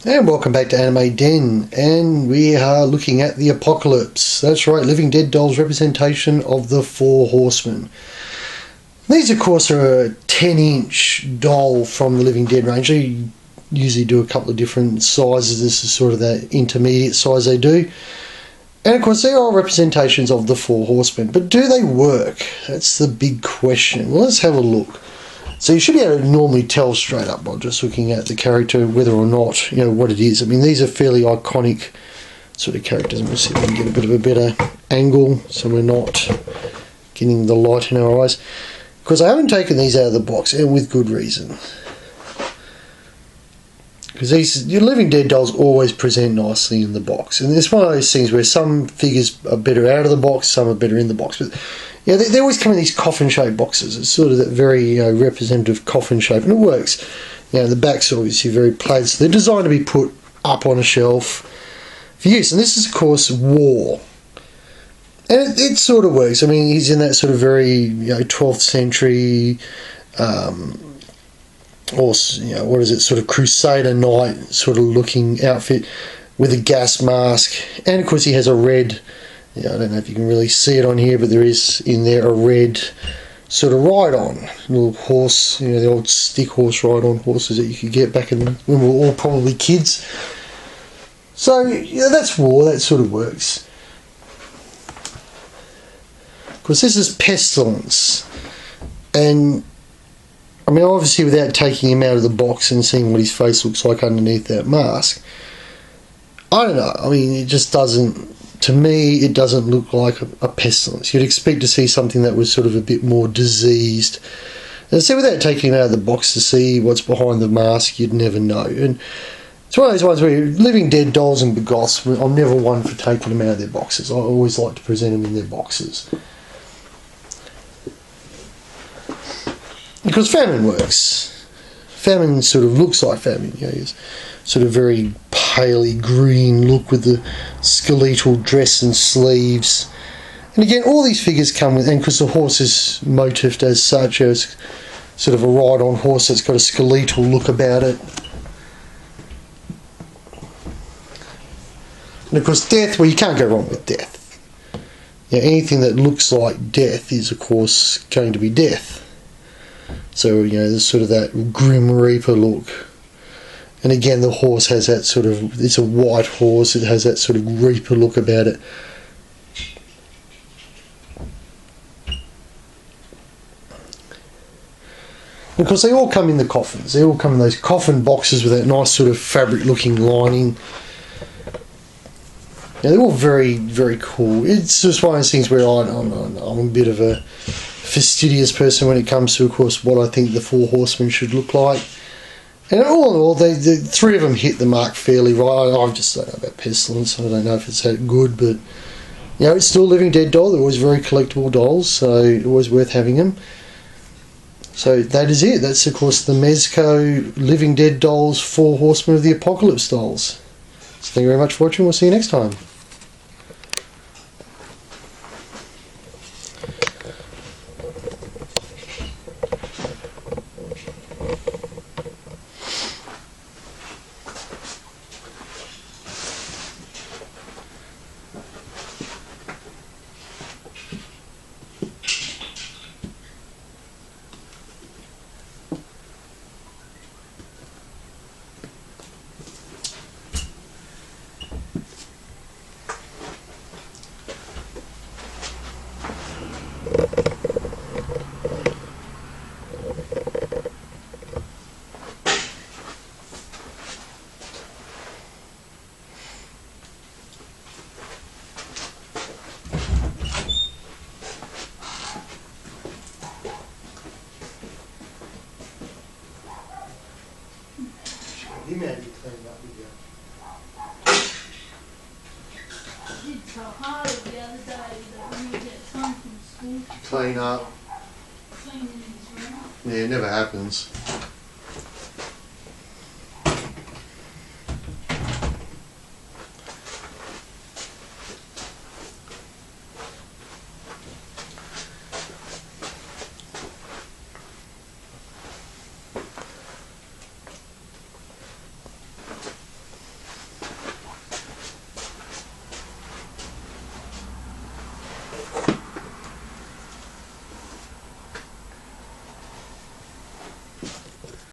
And welcome back to Anime Den, and we are looking at the Apocalypse. That's right, Living Dead Doll's representation of the Four Horsemen. These, of course, are a 10-inch doll from the Living Dead range. They usually do a couple of different sizes. This is sort of that intermediate size they do. And, of course, they are representations of the Four Horsemen. But do they work? That's the big question. Well, let's have a look. So you should be able to normally tell straight up by just looking at the character whether or not, what it is. I mean, these are fairly iconic sort of characters. I'm going to see if we can get a bit of a better angle so we're not getting the light in our eyes. Because I haven't taken these out of the box, and with good reason. Because your Living Dead dolls always present nicely in the box. And it's one of those things where some figures are better out of the box, some are better in the box. But they always come in these coffin-shaped boxes. It's sort of that very representative coffin shape, and it works. The back's obviously very plaid, so they're designed to be put up on a shelf for use. And this is, of course, War. And it sort of works. I mean, he's in that sort of very 12th century, sort of Crusader Knight sort of looking outfit with a gas mask. And, of course, he has a red... I don't know if you can really see it on here, but there is in there a red sort of ride-on little horse, the old stick horse ride-on horses that you could get back when we were all probably kids. So that's War. That sort of works. Of course, this is Pestilence, and I mean, obviously, without taking him out of the box and seeing what his face looks like underneath that mask, I don't know. I mean, it just doesn't. To me, it doesn't look like a pestilence. You'd expect to see something that was sort of a bit more diseased. And so without taking him out of the box to see what's behind the mask, you'd never know. And it's one of those ones where Living Dead dolls and Begoths, I'm never one for taking them out of their boxes. I always like to present them in their boxes. Because Famine works. Famine sort of looks like Famine. He's sort of very paley green look with the skeletal dress and sleeves. And again, all these figures come with, and because the horse is motifed as such, as sort of a ride-on horse that's got a skeletal look about it. And of course, death, well, you can't go wrong with death. Anything that looks like death is, of course, going to be death. So, there's sort of that Grim Reaper look. And again, the horse has that sort of, it's a white horse, it has that sort of Reaper look about it. Because they all come in the coffins. They all come in those coffin boxes with that nice sort of fabric looking lining. They're all very, very cool. It's just one of those things where I'm a bit of a fastidious person when it comes to, of course, what I think the Four Horsemen should look like. And all in all, the three of them hit the mark fairly right. I just don't know about Pestilence. I don't know if it's that good, but it's still a Living Dead doll. They're always very collectible dolls, so always worth having them. So that is it. That's, of course, the Mezco Living Dead dolls, Four Horsemen of the Apocalypse dolls. So thank you very much for watching. We'll see you next time. He may be cleaned up again. It's so hard the other day that when you get home from school, Clean up. cleaning his room. Yeah, it never happens.